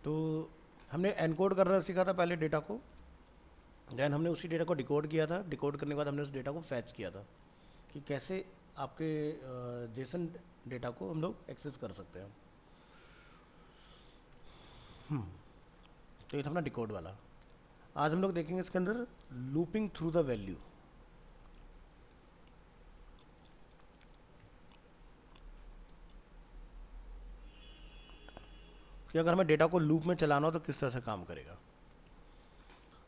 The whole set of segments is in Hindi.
तो हमने एनकोड करना सीखा था पहले डेटा को, देन हमने उसी डेटा को डिकोड किया था, डिकोड करने के बाद हमने उस डेटा को फैच किया था कि कैसे आपके जेसन डेटा को हम लोग एक्सेस कर सकते हैं। तो ये था अपना डिकोड वाला। आज हम लोग देखेंगे इसके अंदर लूपिंग थ्रू द वैल्यू। कि अगर हमें डेटा को लूप में चलाना हो तो किस तरह से काम करेगा।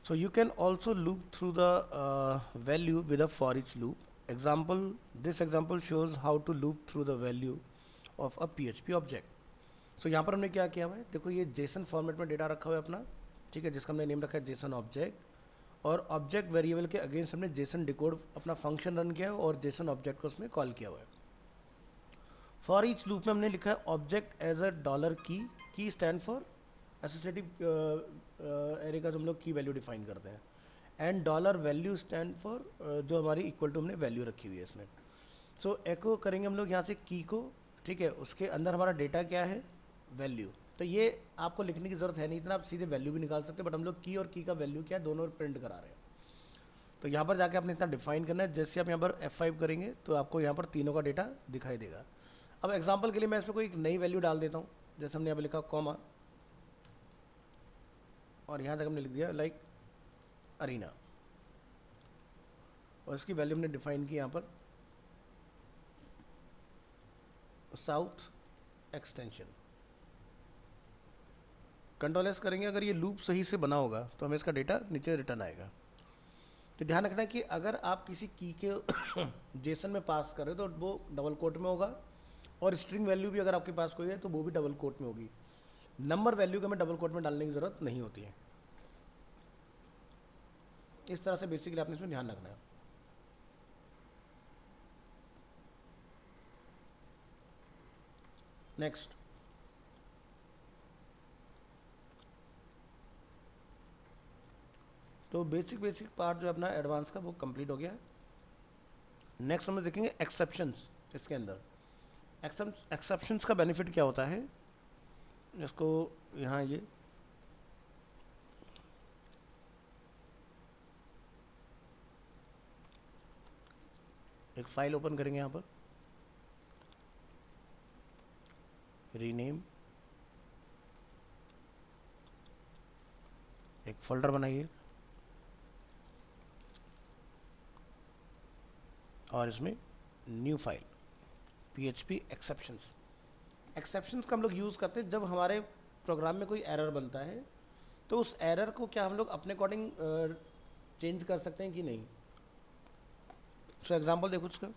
So you can also loop through the value with a for each loop. Example, this example shows how to loop through the value of a PHP object. So यहाँ पर हमने क्या किया हुआ है, देखो ये जेसन फॉर्मेट में डेटा रखा हुआ है अपना, ठीक है, जिसका हमने नेम रखा है जेसन ऑब्जेक्ट, और ऑब्जेक्ट वेरिएबल के अगेंस्ट हमने जेसन डिकोड अपना फंक्शन रन किया है और जेसन ऑब्जेक्ट को उसमें कॉल किया हुआ है। फॉर ईच लूप में हमने लिखा है ऑब्जेक्ट एज अ डॉलर की स्टैंड फॉर एसोसिएटिव एरे का जो हम लोग की वैल्यू डिफाइन करते हैं, and dollar value stand for जो हमारी इक्वल टू हमने वैल्यू रखी हुई है इसमें। सो एको करेंगे हम लोग यहाँ से की को, ठीक है, उसके अंदर हमारा डेटा क्या है, वैल्यू। तो ये आपको लिखने की ज़रूरत है नहीं, इतना आप सीधे वैल्यू भी निकाल सकते हैं, बट हम लोग की और की का वैल्यू क्या है दोनों प्रिंट करा रहे हैं। तो यहाँ पर जाके आपने इतना डिफाइन करना है, जैसे आप यहाँ पर F5 करेंगे तो आपको यहाँ पर तीनों का डेटा दिखाई देगा। अब एग्जांपल के लिए मैं इसमें कोई एक नई वैल्यू डाल देता हूँ, जैसे हमने यहाँ पर लिखा कॉमा, और यहाँ तक हमने लिख दिया लाइक अरीना, और इसकी वैल्यू हमने डिफाइन की यहाँ पर साउथ एक्सटेंशन। कंट्रोल एस करेंगे, अगर ये लूप सही से बना होगा तो हमें इसका डेटा नीचे रिटर्न आएगा। तो ध्यान रखना कि अगर आप किसी की के जेसन में पास कर रहे हो तो वो डबल कोट में होगा, और स्ट्रिंग वैल्यू भी अगर आपके पास कोई है तो वो भी डबल कोट में होगी। नंबर वैल्यू को हमें डबल कोट में डालने की ज़रूरत नहीं होती है। इस तरह से बेसिकली आपने इसमें ध्यान रखना है। नेक्स्ट, तो बेसिक पार्ट जो अपना एडवांस का वो कंप्लीट हो गया। नेक्स्ट हम देखेंगे एक्सेप्शंस। इसके अंदर एक्सेप्शंस का बेनिफिट क्या होता है, इसको यहाँ ये एक फाइल ओपन करेंगे, यहाँ पर रीनेम, एक फोल्डर बनाइए और इसमें new file PHP exceptions. Exceptions का हम लोग यूज़ करते हैं जब हमारे प्रोग्राम में कोई एरर बनता है, तो उस एरर को क्या हम लोग अपने अकॉर्डिंग चेंज कर सकते हैं कि नहीं। सो एग्जांपल देखो उसका,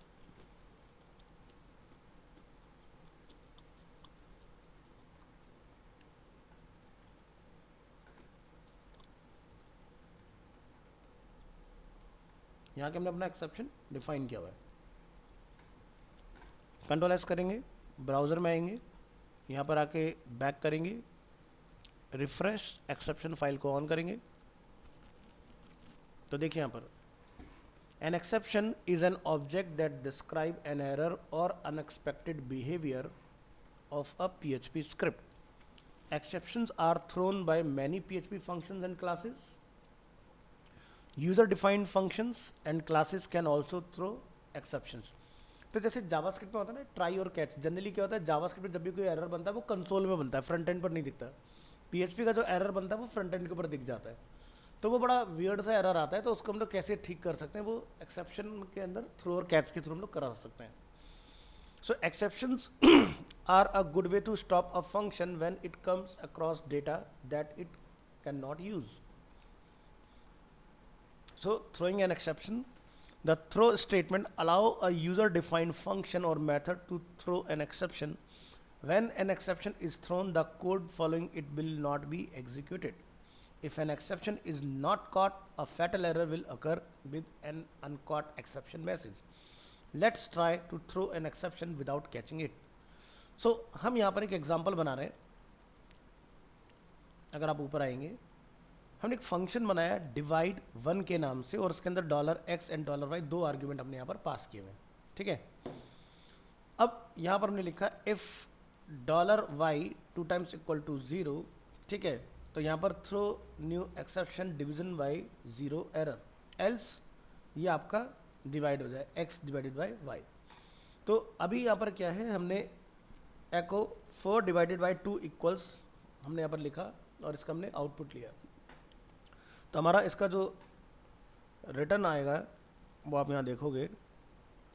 यहाँ के हमने अपना एक्सेप्शन डिफाइन किया हुआ है। कंट्रोल एस करेंगे, ब्राउज़र में आएंगे, यहाँ पर आके बैक करेंगे, रिफ्रेश एक्सेप्शन फाइल को ऑन करेंगे, तो देखिए यहाँ पर an exception is an object that describe an error और unexpected behaviour of a PHP script. Exceptions are thrown by many PHP functions and classes. User defined functions and classes can also throw exceptions. तो जैसे जावास्क्रिप्ट में होता है ना ट्राई और कैच, जनरली क्या होता है जावास्क्रिप्ट में जब भी कोई एरर बनता है वो कंसोल में बनता है, फ्रंट एंड पर नहीं दिखता। PHP का जो एरर बनता है वो फ्रंट एंड के ऊपर दिख जाता है, तो वो बड़ा वियर्ड सा एरर आता है, तो उसको हम लोग कैसे ठीक कर सकते हैं, वो एक्सेप्शन के अंदर थ्रो और कैच के थ्रू हम लोग करा सकते हैं। So exceptions are a good way to stop a function when it comes across data that it cannot use. So throwing an exception, the throw statement allow a user defined function or method to throw an exception. When an exception is thrown, the code following it will not be executed. If an exception is not caught, a fatal error will occur with an uncaught exception message. Let's try to throw an exception without catching it. So हम यहाँ पर एक एग्जाम्पल बना रहे हैं। अगर आप ऊपर आएंगे, हमने एक फंक्शन बनाया डिवाइड 1 के नाम से, और उसके अंदर $x एंड $y दो आर्ग्यूमेंट हमने यहाँ पर पास किए हुए हैं, ठीक है। अब यहाँ पर हमने लिखा if $y 2 times equal to 0, ठीक है, तो यहाँ पर throw new exception division by zero error, else ये आपका डिवाइड हो जाए x डिवाइडेड बाई वाई। तो अभी यहाँ पर क्या है, हमने एको 4 डिवाइडेड बाई 2 इक्वल्स हमने यहाँ पर लिखा और इसका हमने आउटपुट लिया। तो हमारा इसका जो रिटर्न आएगा वो आप यहाँ देखोगे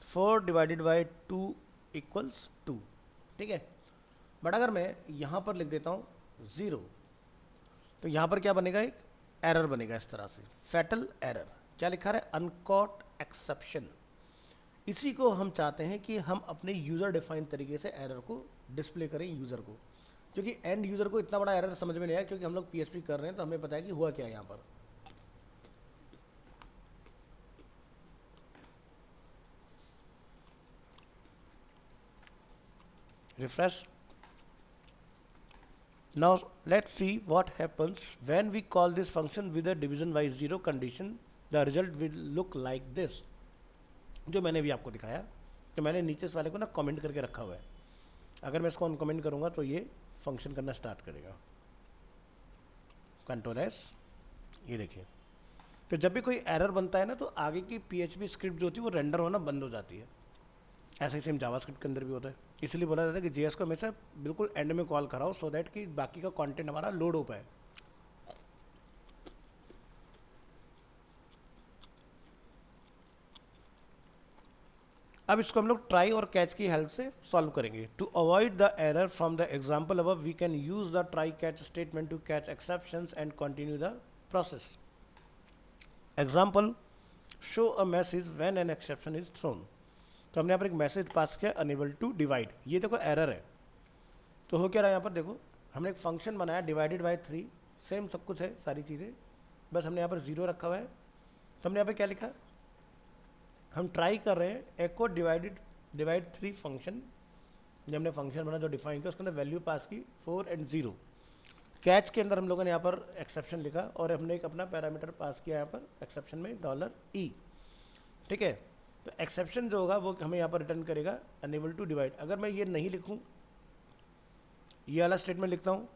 4 डिवाइडेड बाई 2 इक्वल्स 2, ठीक है। बट अगर मैं यहाँ पर लिख देता हूँ 0, तो यहाँ पर क्या बनेगा, एक एरर बनेगा इस तरह से, फैटल एरर। क्या लिखा है, अनकॉट एक्सेप्शन। इसी को हम चाहते हैं कि हम अपने यूज़र डिफाइन तरीके से एरर को डिस्प्ले करें यूज़र को, क्योंकि एंड यूज़र को इतना बड़ा एरर समझ में नहीं आया, क्योंकि हम लोग पीएचपी कर रहे हैं तो हमें पता है कि हुआ क्या है यहाँ पर। Refresh. Now let's see what happens when we call this function with a division by 0 condition. The result will look like this. जो मैंने भी आपको दिखाया, तो मैंने नीचे इस वाले को ना कमेंट करके रखा हुआ है। अगर मैं इसको अनकमेंट करूँगा तो ये फंक्शन करना स्टार्ट करेगा। कंट्रोल एस, ये देखिए। तो जब भी कोई एरर बनता है ना, तो आगे की पीएचपी स्क्रिप्ट जो होती है वो रेंडर होना बंद हो जाती है। ऐसा ही सेम जावास्क्रिप्ट के अंदर भी होता है। इसलिए बोला जाता है कि जेएस को हमेशा बिल्कुल एंड में कॉल कराओ, सो दैट कि बाकी का कंटेंट हमारा लोड हो पाए। अब इसको हम लोग ट्राई और कैच की हेल्प से सॉल्व करेंगे। To avoid the error from the example above we can use the try catch statement to catch exceptions and continue the process. Example, show a message when an exception is thrown. तो हमने यहाँ पर एक मैसेज पास किया, अनेबल टू डिवाइड। ये देखो एरर है, तो हो क्या रहा है यहाँ पर, देखो हमने एक फंक्शन बनाया डिवाइडेड बाय 3, सेम सब कुछ है सारी चीज़ें, बस हमने यहाँ पर 0 रखा हुआ है। तो हमने यहाँ पर क्या लिखा, हम ट्राई कर रहे हैं एको डिवाइड 3 फंक्शन। जो हमने फंक्शन बना जो डिफाइन किया, उसके अंदर वैल्यू पास की 4 और 0। कैच के अंदर हम लोगों ने यहाँ पर एक्सेप्शन लिखा और हमने एक अपना पैरामीटर पास किया यहाँ पर एक्सेप्शन में $E, ठीक है। तो एक्सेप्शन जो होगा वो हमें यहाँ पर रिटर्न करेगा अनेबल टू डिवाइड। अगर मैं ये नहीं लिखूँ, ये वाला स्टेटमेंट लिखता हूँ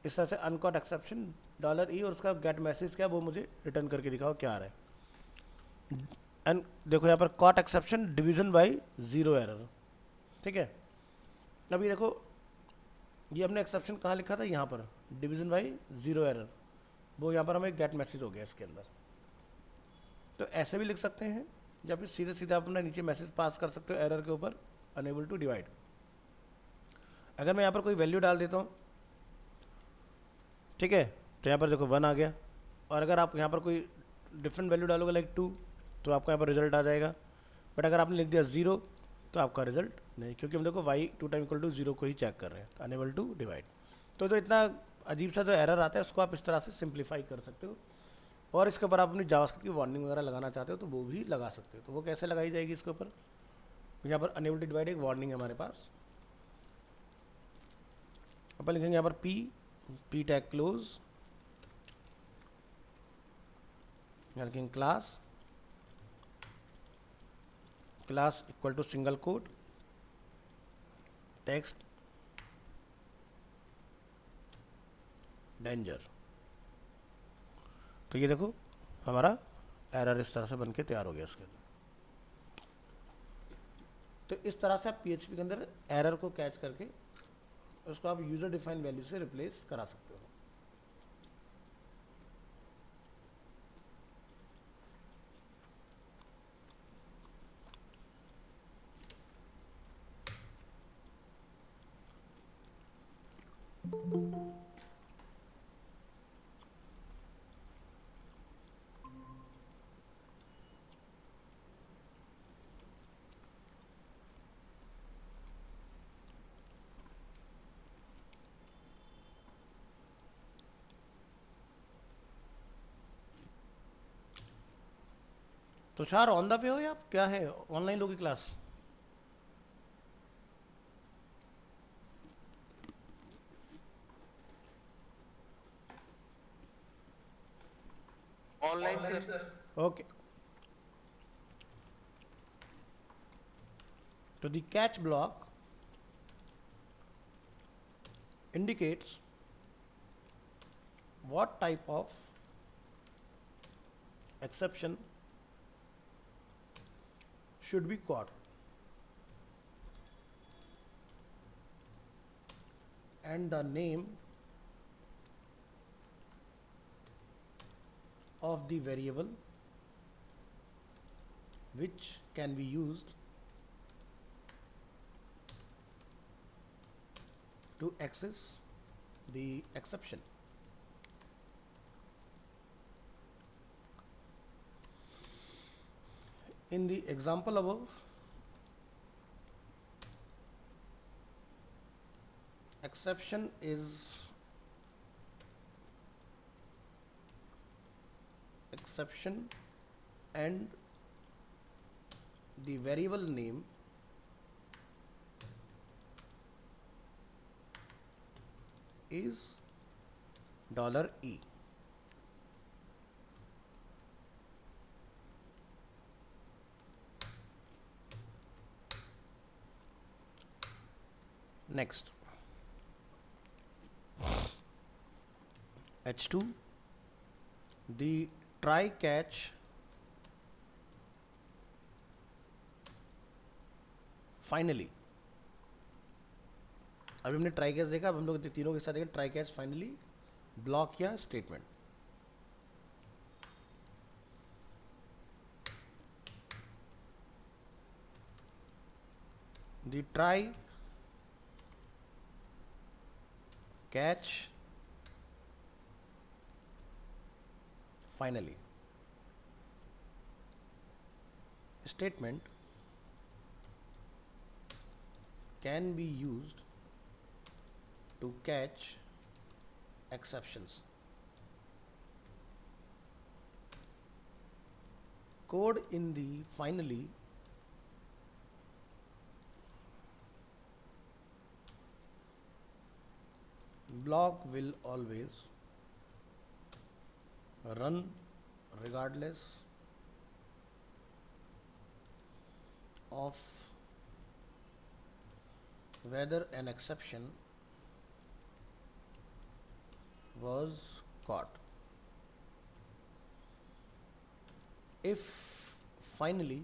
इस तरह से, अनकॉट एक्सेप्शन $E, और उसका गेट मैसेज क्या वो मुझे रिटर्न करके दिखाओ क्या आ रहा है। एंड देखो यहाँ पर caught exception division by 0 error, ठीक है। अभी देखो ये हमने एक्सेप्शन कहाँ लिखा था, यहाँ पर डिवीजन बाय 0 एरर, वो यहाँ पर हमें गेट मैसेज हो गया इसके अंदर। तो ऐसे भी लिख सकते हैं, या फिर सीधे सीधे आप अपना नीचे मैसेज पास कर सकते हो एरर के ऊपर, अनेबल टू डिवाइड। अगर मैं यहाँ पर कोई वैल्यू डाल देता हूँ, ठीक है, तो यहाँ पर देखो 1 आ गया। और अगर आप यहाँ पर कोई डिफरेंट वैल्यू डालोगे लाइक 2, तो आपको यहाँ पर रिजल्ट आ जाएगा। बट अगर आपने लिख दिया 0, तो आपका रिजल्ट नहीं, क्योंकि हम देखो y 2 टाइम इक्वल टू 0 को ही चेक कर रहे हैं, अनेबल टू डिवाइड। तो जो इतना अजीब सा जो एरर आता है उसको आप इस तरह से सिंप्लीफाई कर सकते हो। और इसके ऊपर आप अपनी जावास्क्रिप्ट की वार्निंग वगैरह लगाना चाहते हो तो वो भी लगा सकते हो। तो वो कैसे लगाई जाएगी इसके ऊपर, यहाँ पर अनेबल टू डिवाइड एक वार्निंग है हमारे पास। अपन लिखेंगे यहाँ पर पी टैग क्लोज, लिखेंगे class equal to single quote text danger. तो ये देखो हमारा एरर इस तरह से बनके तैयार हो गया इसके अंदर। तो इस तरह से आप पीएचपी के अंदर एरर को कैच करके उसको आप यूजर डिफाइन वैल्यू से रिप्लेस करा सकते हो। तुषार ऑन द वे हो या आप क्या है, ऑनलाइन लोगी क्लास? Online sir. ओके, तो the catch block indicates what type of exception should be caught and the name of the variable which can be used to access the exception. In the example above, exception and the variable name is $E. Next, H2, the try catch finally. अभी हमने ट्राई कैच देखा, अब हम लोग तीनों के साथ देखें ट्राई कैच फाइनली ब्लॉक या statement. The try catch finally statement can be used to catch exceptions. Code in the finally block will always run regardless of whether an exception was caught. If finally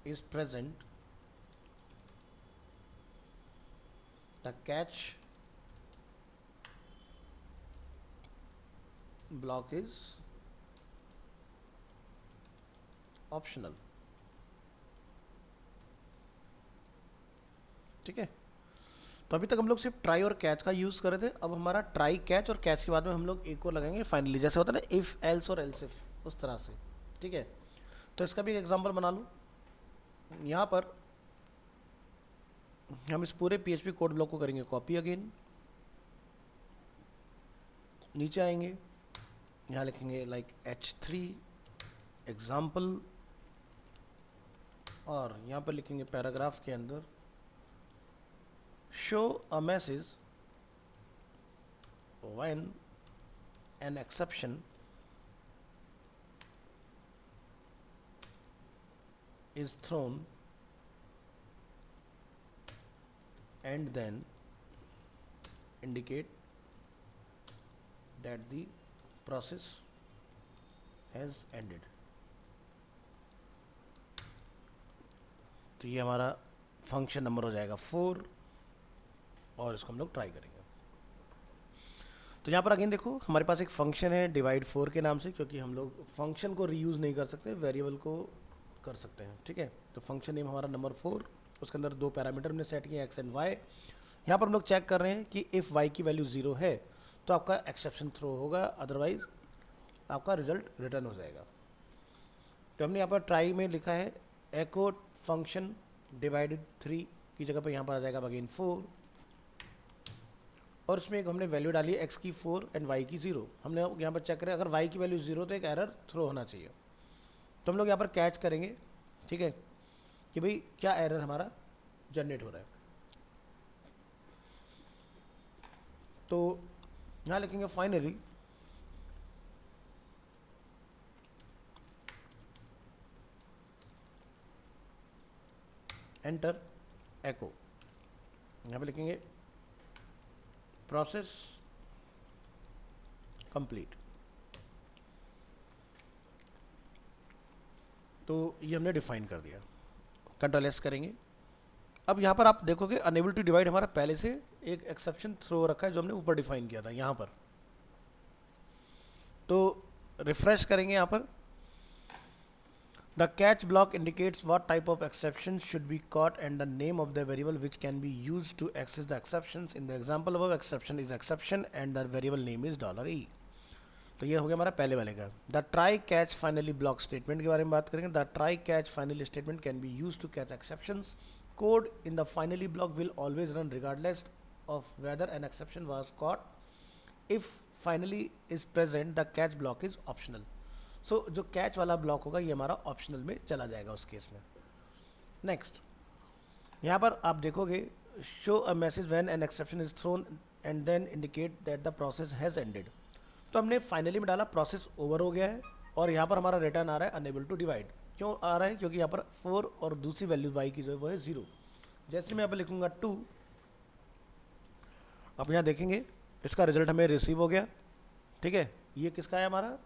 is present, the catch block is optional. ठीक है, तो अभी तक हम लोग सिर्फ ट्राई और कैच का यूज़ कर रहे थे. अब हमारा ट्राई कैच और कैच के बाद में हम लोग एक और लगाएंगे फाइनली, जैसे होता है ना इफ़ एल्स और एल्स इफ, उस तरह से. ठीक है, तो इसका भी एक एग्जांपल बना लूँ. यहाँ पर हम इस पूरे PHP कोड ब्लॉक को करेंगे कॉपी अगेन, नीचे आएंगे, यहाँ लिखेंगे लाइक H3 एग्जाम्पल, और यहाँ पर लिखेंगे पैराग्राफ के अंदर show a message when an exception is thrown and then indicate that the process has ended. तो ये हमारा फंक्शन नंबर हो जाएगा 4 और इसको हम लोग ट्राई करेंगे. तो यहाँ पर अगेन देखो हमारे पास एक फंक्शन है डिवाइड 4 के नाम से, क्योंकि हम लोग फंक्शन को रीयूज़ नहीं कर सकते, वेरिएबल को कर सकते हैं. ठीक है, तो फंक्शन नेम हमारा नंबर 4, उसके अंदर 2 पैरामीटर हमने सेट किए एक्स एंड वाई. यहाँ पर हम लोग चेक कर रहे हैं कि इफ़ वाई की वैल्यू 0 है तो आपका एक्सेप्शन थ्रो होगा, अदरवाइज आपका रिजल्ट रिटर्न हो जाएगा. तो हमने यहाँ पर ट्राई में लिखा है एको फंक्शन डिवाइडेड 3 की जगह पर यहाँ पर आ जाएगा अगेन 4, और उसमें एक हमने वैल्यू डाली x की 4 एंड y की 0. हमने यहाँ पर चेक करें अगर y की वैल्यू 0 तो एक एरर थ्रो होना चाहिए. तो हम लोग यहाँ पर कैच करेंगे, ठीक है, कि भाई क्या एरर हमारा जनरेट हो रहा है. तो यहाँ लिखेंगे फाइनली एंटर एको. यहाँ पे लिखेंगे प्रोसेस कंप्लीट। तो ये हमने डिफाइन कर दिया। कंट्रोल एस करेंगे। अब यहाँ पर आप देखोगे अनेबल टू डिवाइड हमारा पहले से एक एक्सेप्शन थ्रो रखा है जो हमने ऊपर डिफाइन किया था यहाँ पर। तो रिफ्रेश करेंगे यहाँ पर। The catch block indicates what type of exception should be caught and the name of the variable which can be used to access the exceptions. In the example above, exception is exception and the variable name is $e. तो ये हो गया हमारा पहले वाले का। The try catch finally block statement के बारे में बात करेंगे। The try catch finally statement can be use to catch exceptions. Code in the finally block will always run regardless of whether an exception was caught. If finally is present the catch block is optional. So जो कैच वाला ब्लॉक होगा ये हमारा ऑप्शनल में चला जाएगा उस केस में। नेक्स्ट यहाँ पर आप देखोगे show a message when an exception is thrown and then indicate that the process has ended. तो हमने फाइनली में डाला प्रोसेस ओवर हो गया है और यहाँ पर हमारा रिटर्न आ रहा है अनेबल टू डिवाइड। क्यों आ रहा है? क्योंकि यहाँ पर 4 और दूसरी वैल्यू y की जो है वो है 0। जैसे मैं यहाँ पर लिखूंगा 2, अब यहाँ देखेंगे इसका रिजल्ट हमें रिसीव हो गया। ठीक है, ये किसका है? हमारा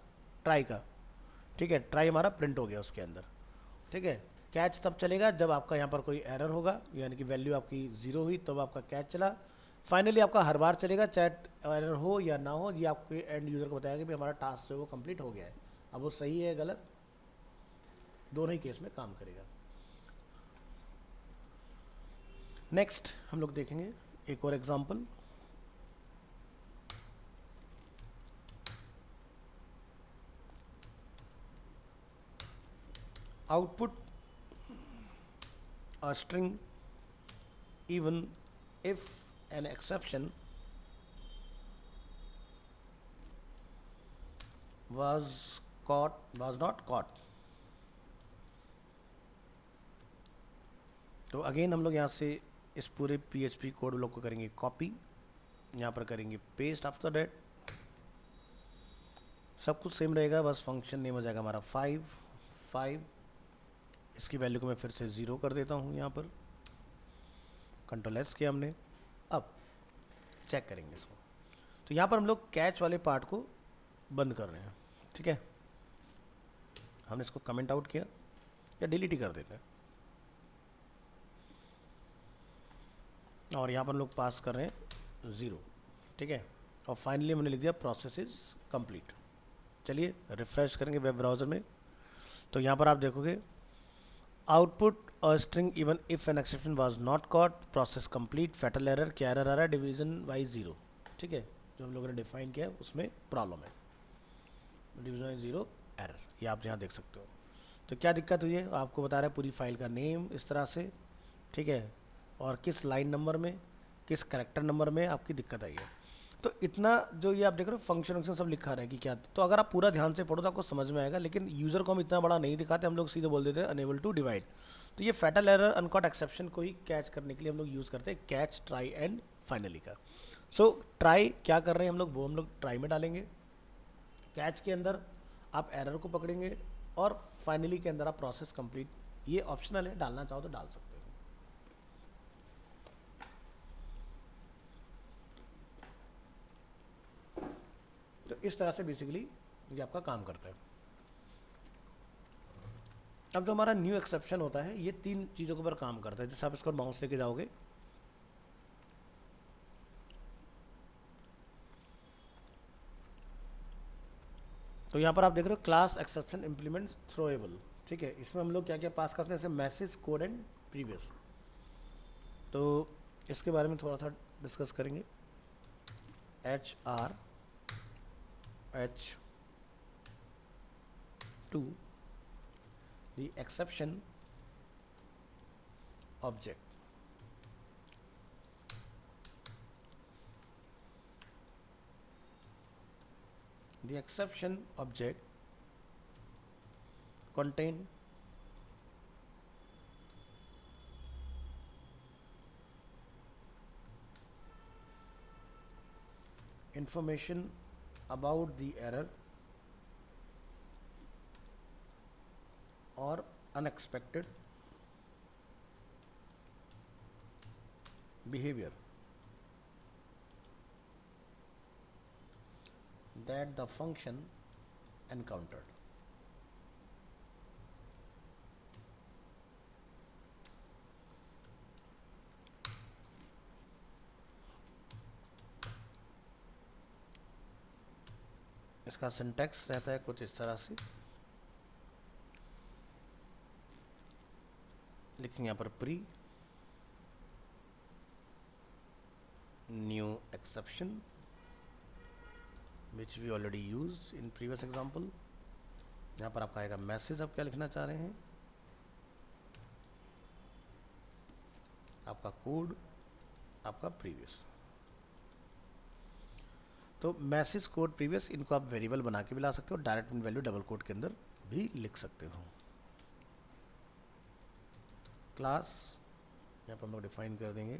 ट्राई का। ठीक है, ट्राई हमारा प्रिंट हो गया उसके अंदर। ठीक है, कैच तब चलेगा जब आपका यहाँ पर कोई एरर होगा, यानी कि वैल्यू आपकी 0 हुई तब आपका कैच चला। फाइनली आपका हर बार चलेगा चाहे एरर हो या ना हो, ये आपके एंड यूज़र को बताएगा कि भाई हमारा टास्क जो है वो कंप्लीट हो गया है। अब वो सही है गलत दोनों ही केस में काम करेगा। नेक्स्ट हम लोग देखेंगे एक और example. Output a string even if an exception was not caught। तो अगेन हम लोग यहाँ से इस पूरे PHP कोड ब्लॉक को करेंगे कॉपी, यहाँ पर करेंगे पेस्ट। आफ्टर दैट सब कुछ सेम रहेगा, बस फंक्शन नेम हो जाएगा हमारा 5। इसकी वैल्यू को मैं फिर से 0 कर देता हूँ यहाँ पर। कंट्रोल एस किया हमने। अब चेक करेंगे इसको। तो यहाँ पर हम लोग कैच वाले पार्ट को बंद कर रहे हैं। ठीक है, हमने इसको कमेंट आउट किया या डिलीट ही कर देते हैं। और यहाँ पर हम लोग पास कर रहे हैं 0। ठीक है, और फाइनली हमने लिख दिया प्रोसेस इज कंप्लीट। चलिए रिफ्रेश करेंगे वेब ब्राउज़र में। तो यहाँ पर आप देखोगे output a string even if N exception was not caught, process complete, fatal error. क्या एरर आ रहा है? Division by 0। ठीक है, जो हम लोगों ने डिफाइन किया है उसमें प्रॉब्लम है, डिवीजन बाई 0 एरर। ये आप यहाँ देख सकते हो। तो क्या दिक्कत हुई है? आपको बता रहा है पूरी फाइल का नेम इस तरह से। ठीक है, और किस लाइन नंबर में, किस करेक्टर नंबर में आपकी दिक्कत आई है। तो इतना जो ये आप देख रहे हो फंक्शन सब लिखा रहा है कि क्या। तो अगर आप पूरा ध्यान से पढ़ो तो आपको समझ में आएगा, लेकिन यूज़र को हम इतना बड़ा नहीं दिखाते, हम लोग सीधे बोल देते हैं अनेबल टू डिवाइड। तो ये फैटल एरर अनकॉट एक्सेप्शन को ही कैच करने के लिए हम लोग यूज़ करते हैं कैच, ट्राई एंड फाइनली का। सो ट्राई क्या कर रहे हैं हम लोग, वो हम लोग ट्राई में डालेंगे। कैच के अंदर आप एरर को पकड़ेंगे और फाइनली के अंदर आप प्रोसेस कंप्लीट। ये ऑप्शनल है, डालना चाहो तो डाल सकते हो। तो इस तरह से बेसिकली ये आपका काम करता है। अब जो हमारा न्यू एक्सेप्शन होता है ये 3 चीज़ों के ऊपर काम करता है। जैसे आप इसको माउस लेके जाओगे तो यहाँ पर आप देख रहे हो क्लास एक्सेप्शन इम्प्लीमेंट थ्रोएबल। ठीक है, इसमें हम लोग क्या क्या पास करते हैं, जैसे मैसेज, कोड एंड प्रीवियस। तो इसके बारे में थोड़ा सा डिस्कस करेंगे। H2 the exception object। The exception object contain information about the error or unexpected behavior that the function encountered. इसका सिंटैक्स रहता है कुछ इस तरह से, लिखेंगे यहाँ पर pre new exception which we already use in previous example. यहाँ पर आपका आएगा मैसेज, आप क्या लिखना चाह रहे हैं, आपका कोड, आपका प्रीवियस। तो मैसेज, कोड, प्रीवियस, इनको आप वेरिएबल बना के भी ला सकते हो, डायरेक्ट वैल्यू डबल कोड के अंदर भी लिख सकते हो। क्लास यहाँ पर हम लोग डिफाइन कर देंगे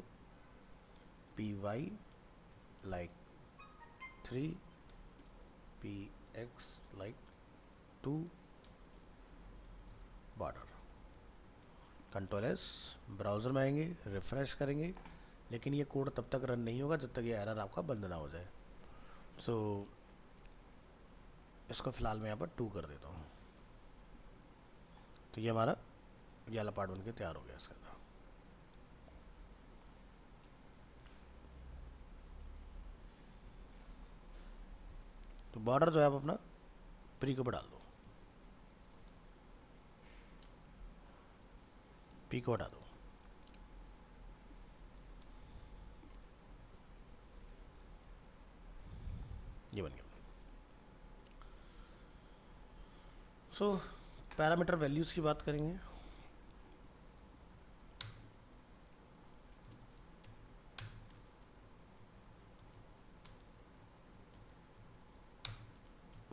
P why like 3, P x like 2, border. Control S, browser में आएंगे, रिफ्रेश करेंगे, लेकिन ये कोड तब तक रन नहीं होगा जब तक ये एरर आपका बंद ना हो जाए। सो इसको फिलहाल मैं यहाँ पर 2 कर देता हूँ। तो ये हमारा ये वाला पार्ट बन के तैयार हो गया इसके अंदर। तो बॉर्डर जो है आप अपना प्री को डाल दो, पी को हटा दो। ये बन गया। सो पैरामीटर वैल्यूज की बात करेंगे।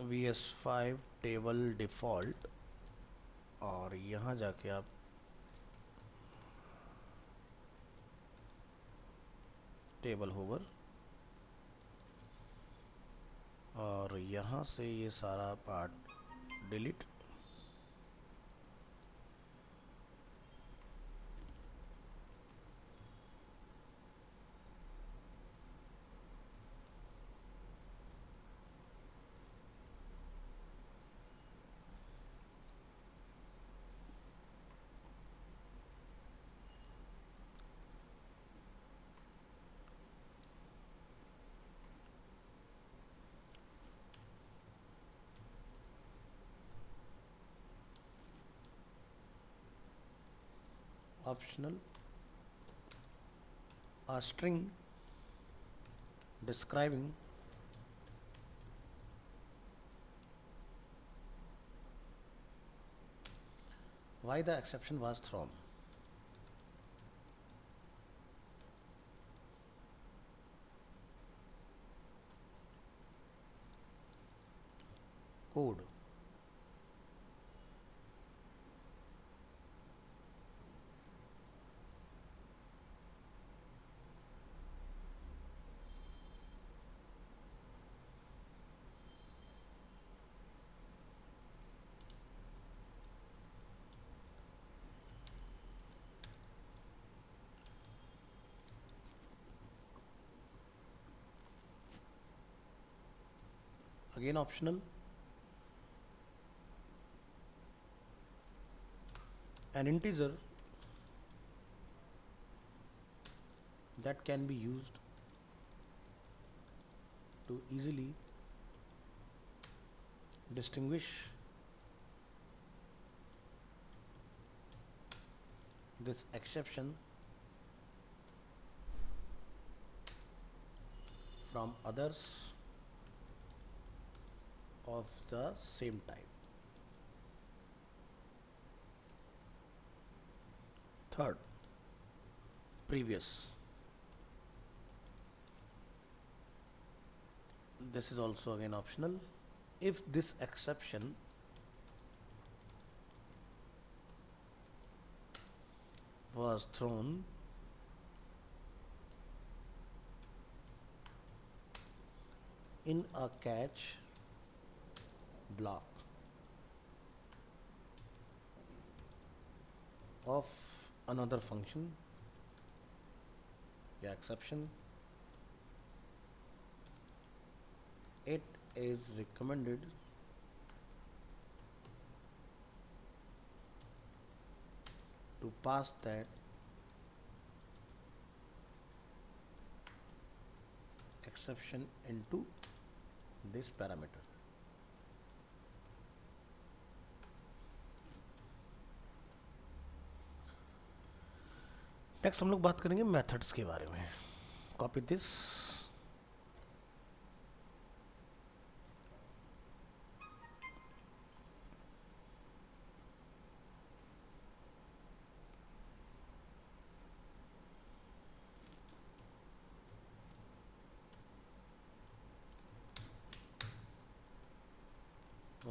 VS5 टेबल डिफ़ॉल्ट, और यहाँ जाके आप टेबल होवर, और यहाँ से ये सारा part delete. Optional, a string describing why the exception was thrown. Code, again optional, an integer that can be used to easily distinguish this exception from others of the same type. Third, previous. This is also again optional. If this exception was thrown in a catch block of another function, या exception. It is recommended to pass that exception into this parameter. Next हम लोग बात करेंगे मेथड्स के बारे में. Copy this.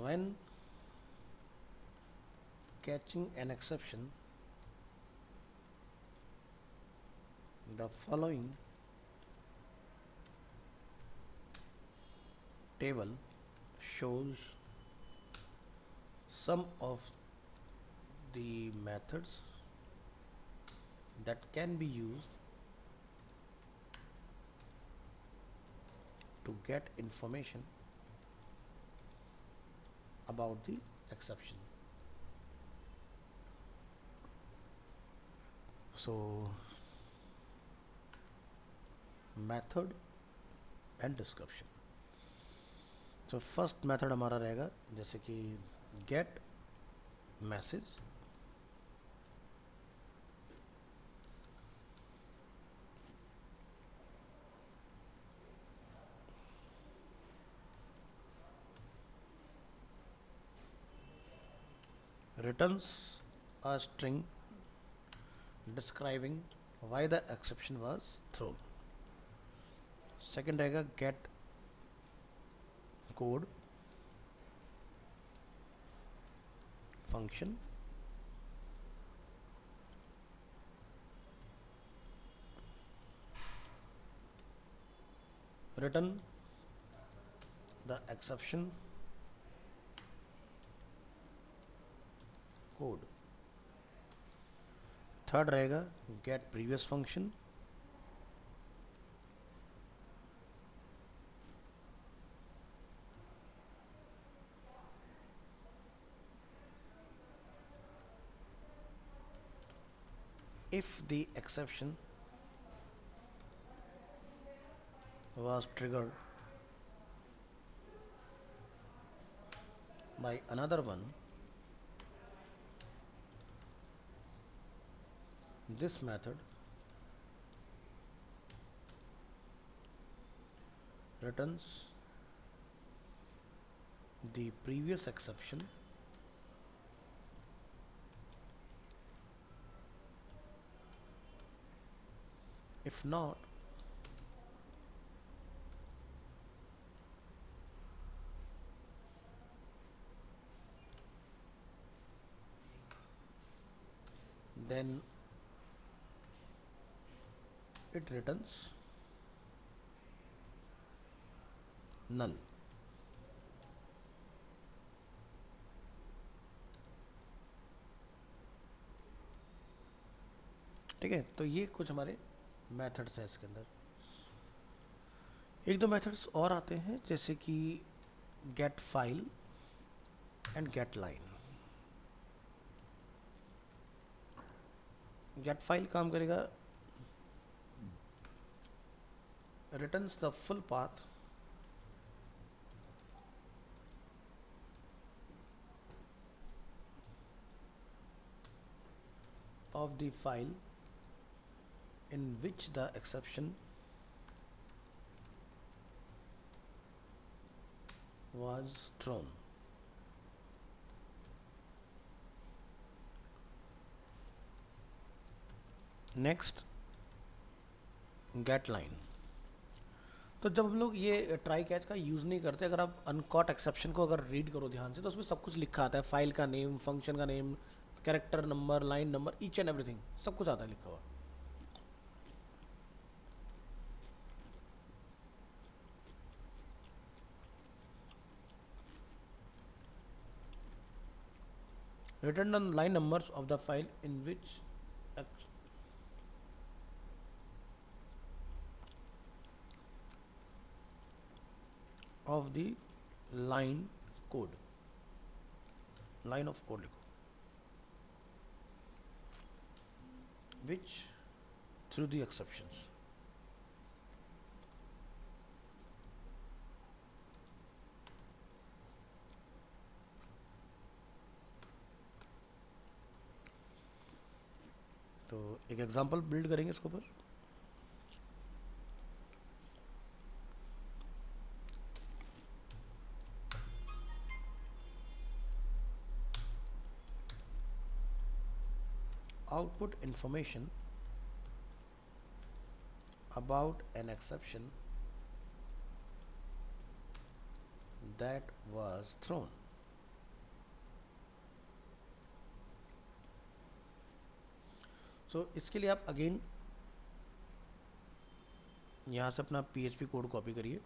When catching an exception, the following table shows some of the methods that can be used to get information about the exception. So method and description. So first method हमारा रहेगा जैसे कि get message, returns a string describing why the exception was thrown. Second रहेगा get code function, return the exception code. Third रहेगा get previous function, if the exception was triggered by another one, this method returns the previous exception if not then it returns null. ठीक है, तो ये कुछ हमारे मेथड्स हैं इसके अंदर. एक दो मेथड्स और आते हैं जैसे कि get file and get line. Get file काम करेगा returns the full path of the file in which the exception was thrown. Next, get line. तो जब हम लोग ये ट्राई कैच का यूज़ नहीं करते, अगर आप अनकॉट एक्सेप्शन को अगर रीड करो ध्यान से तो उसमें सब कुछ लिखा आता है. फाइल का नेम, फंक्शन का name, character number, line number, each and everything सब कुछ आता है लिखा हुआ. Written on line numbers of the file in which of the line code, line of code लिखो, which through the exceptions. तो एक एग्जांपल बिल्ड करेंगे इसके ऊपर. Output information about an exception that was thrown. इसके लिए आप अगेन यहाँ से अपना PHP कोड कॉपी करिए,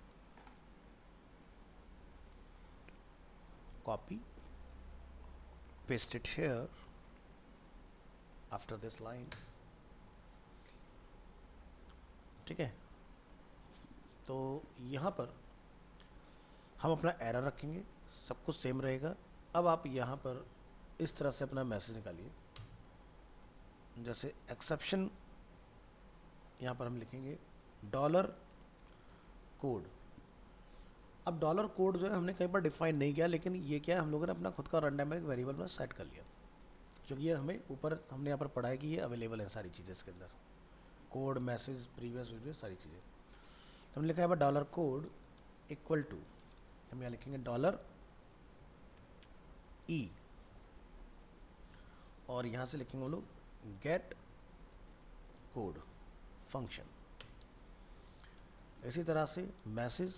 copy, paste it here after this line. ठीक है, तो यहाँ पर हम अपना एरर रखेंगे, सब कुछ सेम रहेगा. अब आप यहाँ पर इस तरह से अपना मैसेज निकालिए. जैसे एक्सेप्शन यहाँ पर हम लिखेंगे डॉलर कोड. अब डॉलर कोड जो है हमने कहीं पर डिफाइन नहीं किया, लेकिन ये क्या है, हम लोगों ने अपना खुद का रन टाइम वेरिएबल में सेट कर लिया, क्योंकि ये हमें ऊपर हमने यहाँ पर पढ़ा है कि ये अवेलेबल है सारी चीज़ें इसके अंदर, कोड, मैसेज, प्रीवियस वीडियो, सारी चीज़ें. तो हमने लिखा है डॉलर कोड इक्वल टू, हम यहाँ लिखेंगे डॉलर ई, और यहाँ से लिखेंगे हम लोग गेट कोड फंक्शन. इसी तरह से मैसेज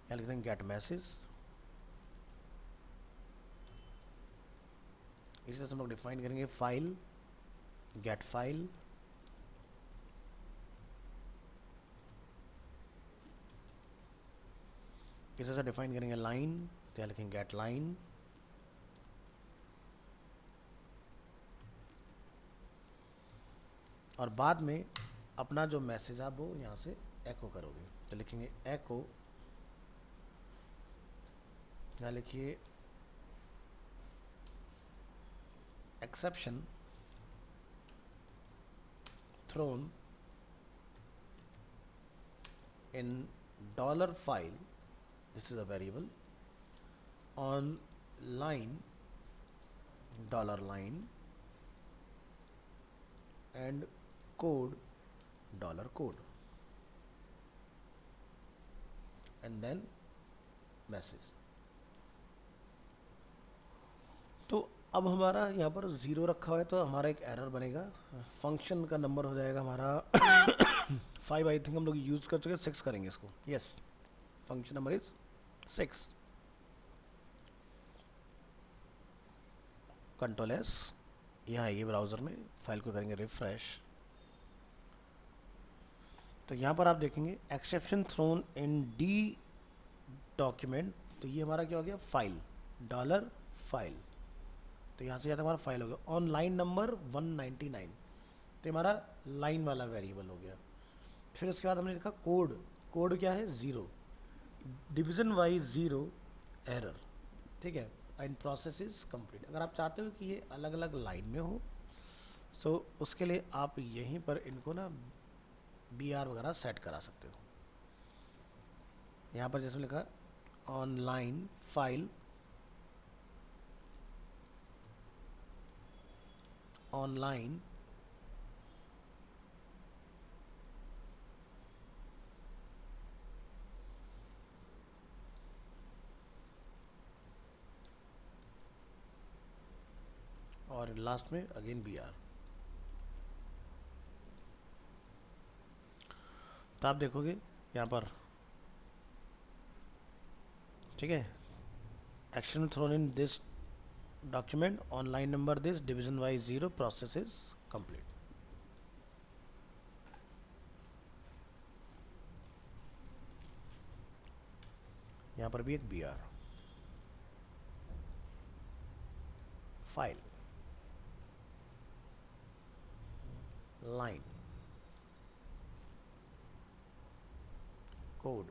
यहाँ लिखते हैं गेट मैसेज. इसी तरह से हम लोग डिफाइन करेंगे फाइल, गेट फाइल, इसी तरह से डिफाइन करेंगे लाइन, तो यहाँ लिखेंगे गेट लाइन. और बाद में अपना जो मैसेज आप वो यहाँ से एको करोगे, तो लिखेंगे एको, यहाँ लिखिए exception thrown in dollar file, this is a variable, on line dollar line and code dollar code, and then message. तो अब हमारा यहाँ पर 0 रखा हुआ है, तो हमारा एक एरर बनेगा. फंक्शन का नंबर हो जाएगा हमारा 5, आई थिंक हम लोग यूज़ कर चुके, 6 करेंगे इसको. Yes, function number is 6. Control S, यहाँ ये ब्राउज़र में फाइल को करेंगे रिफ्रेश. तो यहाँ पर आप देखेंगे एक्सेप्शन थ्रोन इन डी डॉक्यूमेंट, तो ये हमारा क्या हो गया, फाइल, डॉलर फाइल. तो यहाँ से यहाँ तक हमारा फाइल हो गया. ऑन लाइन नंबर 199, तो हमारा लाइन वाला वेरिएबल हो गया. फिर उसके बाद हमने लिखा कोड, कोड क्या है 0, डिवीज़न वाइज 0 एरर. ठीक है, एंड प्रोसेस इज कंप्लीट. अगर आप चाहते हो कि ये अलग अलग लाइन में हो, सो उसके लिए आप यहीं पर इनको ना BR वगैरह सेट करा सकते हो. यहाँ पर जैसे लिखा ऑनलाइन फाइल, ऑनलाइन और लास्ट में अगेन BR. तो आप देखोगे यहाँ पर, ठीक है, action thrown in this document on line number this division wise 0, process is complete. यहाँ पर भी एक BR, file, line, code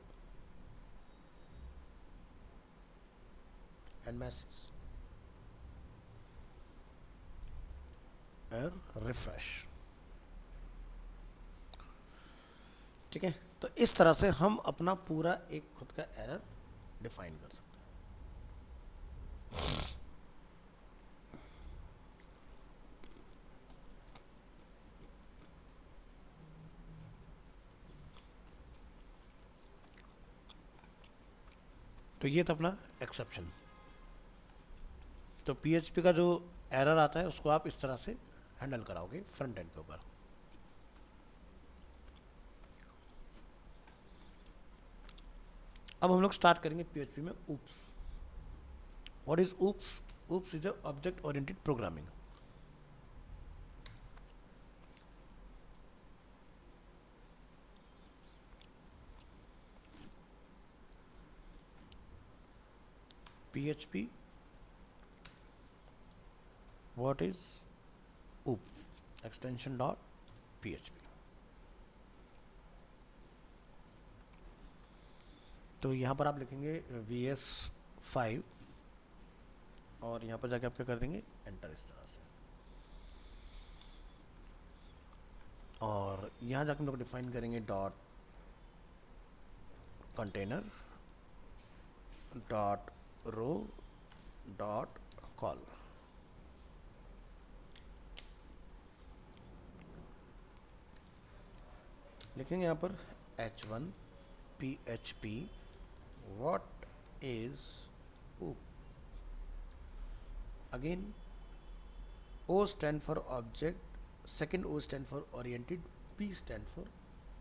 and message error refresh. ठीक है, तो इस तरह से हम अपना पूरा एक खुद का एरर डिफाइन कर सकते हैं. तो ये था अपना एक्सेप्शन. तो PHP का जो एरर आता है उसको आप इस तरह से हैंडल कराओगे फ्रंट एंड के ऊपर. अब हम लोग स्टार्ट करेंगे PHP में oops. What is oops? oops is object oriented programming. PHP, what is oop? Extension dot PHP. तो यहाँ पर आप लिखेंगे VS5 और यहाँ पर जाके आप क्या कर देंगे, एंटर इस तरह से. और यहाँ जाके हम लोग डिफाइन करेंगे dot container dot row dot col. लिखेंगे यहाँ पर H1 PHP what is OOP. Again O stand for object, second O stand for oriented, P stand for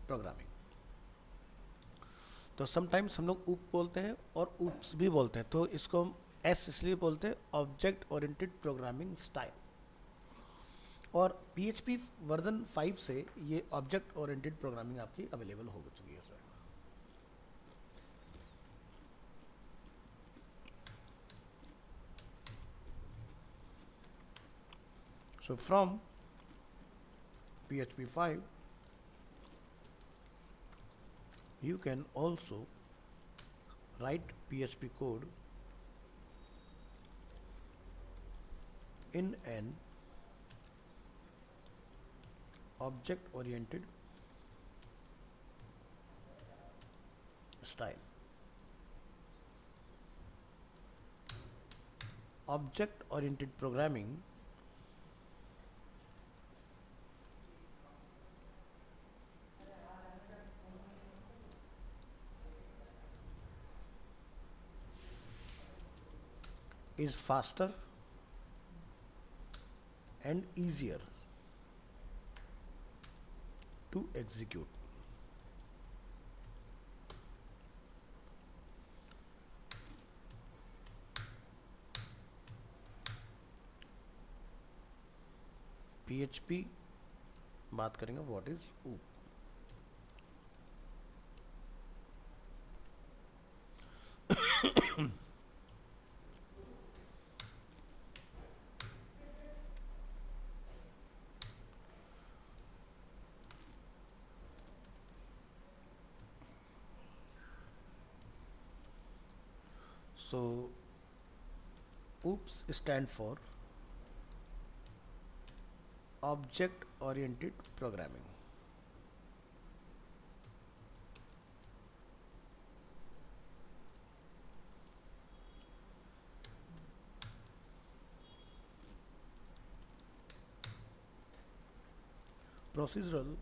programming. तो समटाइम्स हम लोग ऊप बोलते हैं और ऊप्स भी बोलते हैं. तो इसको हम एस इसलिए बोलते हैं, ऑब्जेक्ट ओरिएंटेड प्रोग्रामिंग स्टाइल. और PHP वर्जन 5 से ये ऑब्जेक्ट ओरिएंटेड प्रोग्रामिंग आपकी अवेलेबल हो चुकी है इसमें. So from PHP 5 you can also write PHP code in an object oriented style. Object oriented programming is faster and easier to execute. PHP बात करेंगे what is OOP. So OOPS stand for object oriented programming. Procedural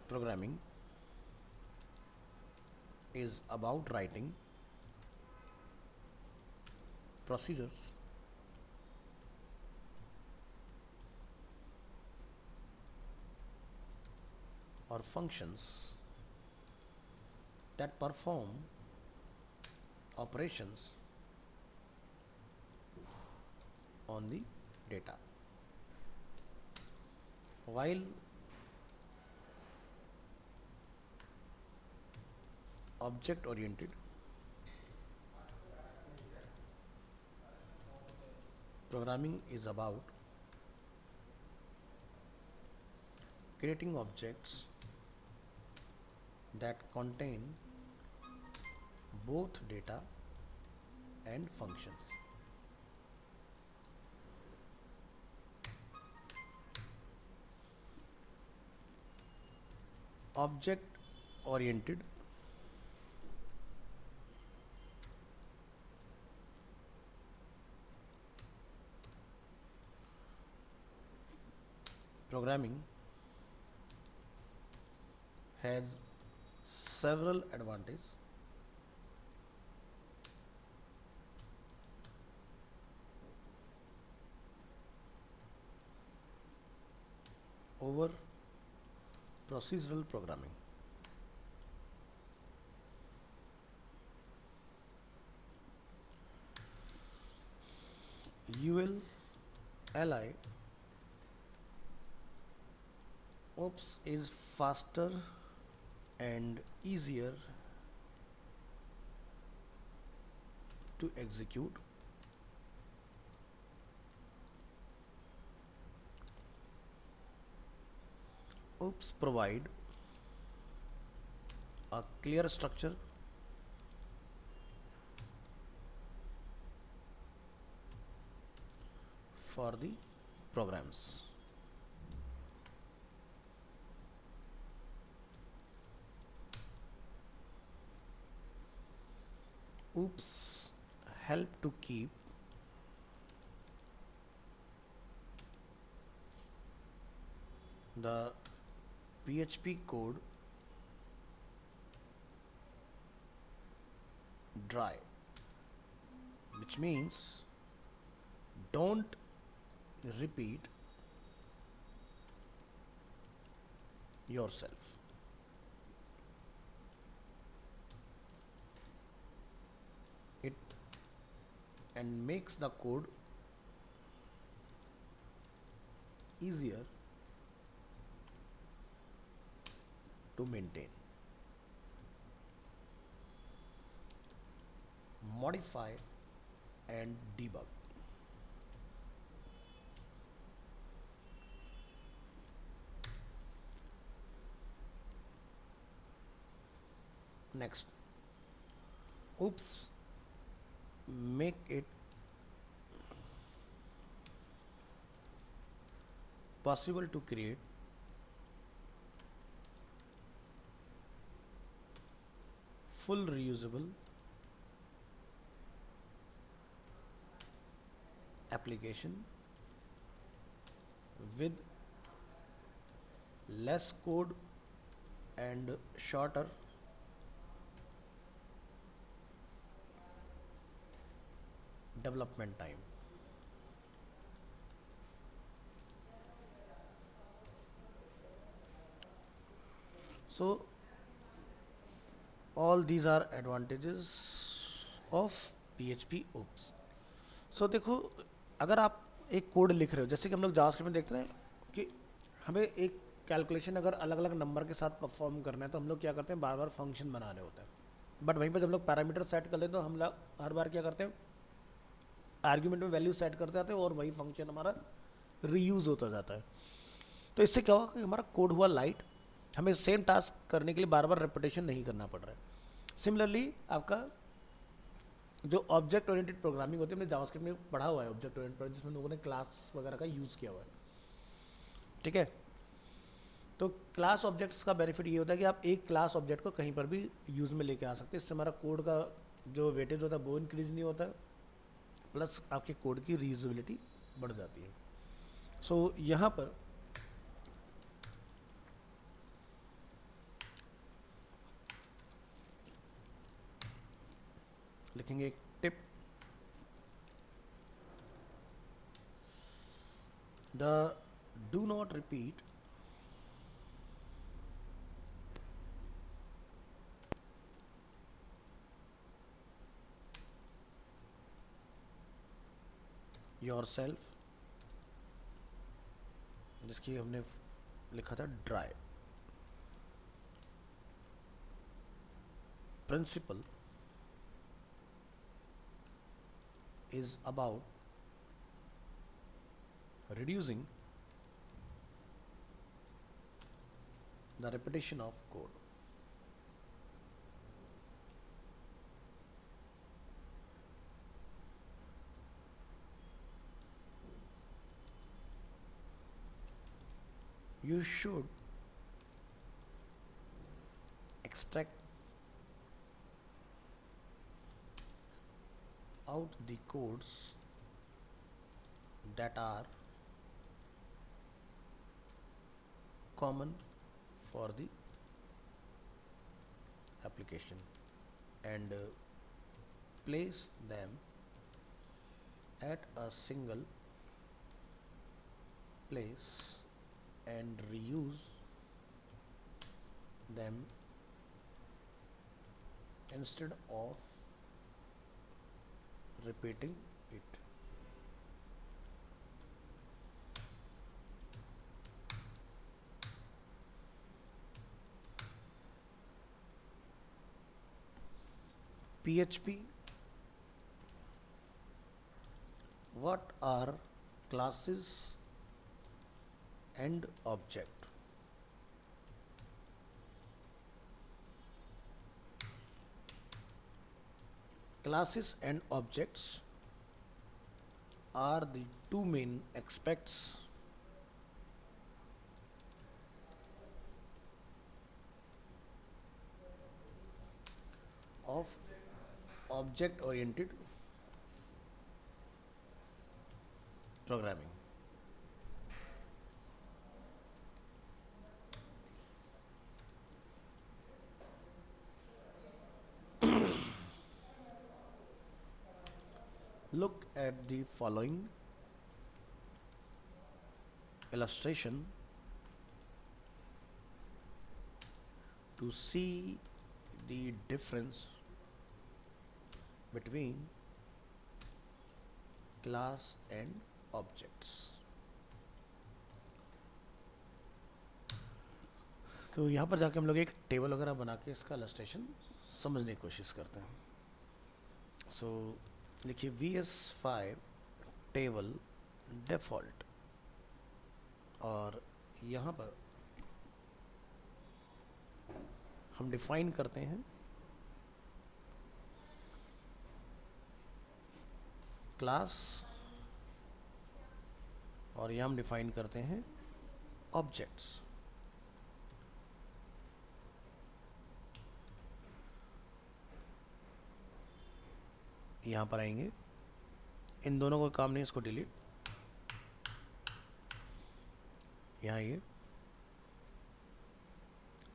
programming is about writing procedures or functions that perform operations on the data, while object oriented programming is about creating objects that contain both data and functions. Object oriented programming has several advantages over procedural programming. UL Li Ops is faster and easier to execute. Oops provide a clear structure for the programs. Oops help to keep the PHP code dry, which means don't repeat yourself. It and makes the code easier to maintain, modify and debug. Next, oops make it possible to create full reusable application with less code and shorter development time. So all these are advantages of PHP oops. So देखो, अगर आप एक कोड लिख रहे हो, जैसे कि हम लोग जावास्क्रिप्ट में देखते हैं कि हमें एक कैलकुलेशन अगर अलग अलग नंबर के साथ परफॉर्म करना है तो हम लोग क्या करते हैं, बार बार फंक्शन बना रहे होते हैं. बट वहीं पर जब लोग पैरामीटर सेट कर लेते हैं तो हम लोग हर बार क्या करते हैं, आर्ग्यूमेंट में वैल्यू सेट करते जाते हैं और वही फंक्शन हमारा रीयूज़ होता जाता है. तो इससे क्या हुआ कि हमारा कोड हुआ लाइट, हमें सेम टास्क करने के लिए बार बार रिपीटेशन नहीं करना पड़ रहा है. सिमिलरली आपका जो ऑब्जेक्ट ओरिएंटेड प्रोग्रामिंग होती है, हमने जावास्क्रिप्ट में पढ़ा हुआ है ऑब्जेक्ट ओरिएंटेड, जिसमें लोगों ने क्लास वगैरह का यूज़ किया हुआ है. ठीक है, तो क्लास ऑब्जेक्ट्स का बेनिफिट ये होता है कि आप एक क्लास ऑब्जेक्ट को कहीं पर भी यूज़ में लेके आ सकते हैं. इससे हमारा कोड का जो वेटेज होता है वो इंक्रीज नहीं होता है, प्लस आपके कोड की रीयूजेबिलिटी बढ़ जाती है. सो यहाँ पर लिखेंगे एक tip, the do not repeat yourself, जिसकी हमने लिखा था DRY. Principle is about reducing the repetition of code. you should extract out the codes that are common for the application and place them at a single place and reuse them instead of repeating it. PHP, what are classes and object? Classes and objects are the two main aspects of object oriented programming. Look at the following illustration to see the difference between class and objects. तो यहाँ पर जाके हम लोग एक टेबल वगैरह बना के इसका इलस्ट्रेशन समझने की कोशिश करते हैं. सो देखिए VS5 टेबल डिफ़ॉल्ट, और यहाँ पर हम डिफाइन करते हैं क्लास और यहाँ हम डिफाइन करते हैं ऑब्जेक्ट्स. यहाँ पर आएंगे, इन दोनों को काम नहीं, इसको डिलीट. यहाँ ये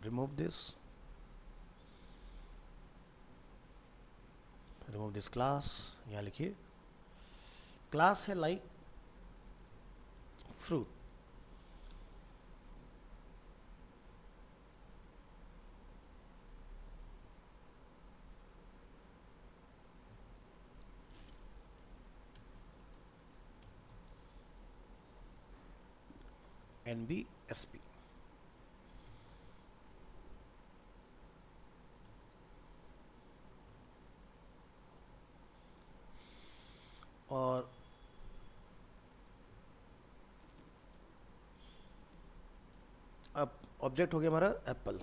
रिमूव दिस क्लास. यहाँ लिखिए क्लास है लाइक फ्रूट. NBSP. और अब ऑब्जेक्ट हो गया हमारा एप्पल.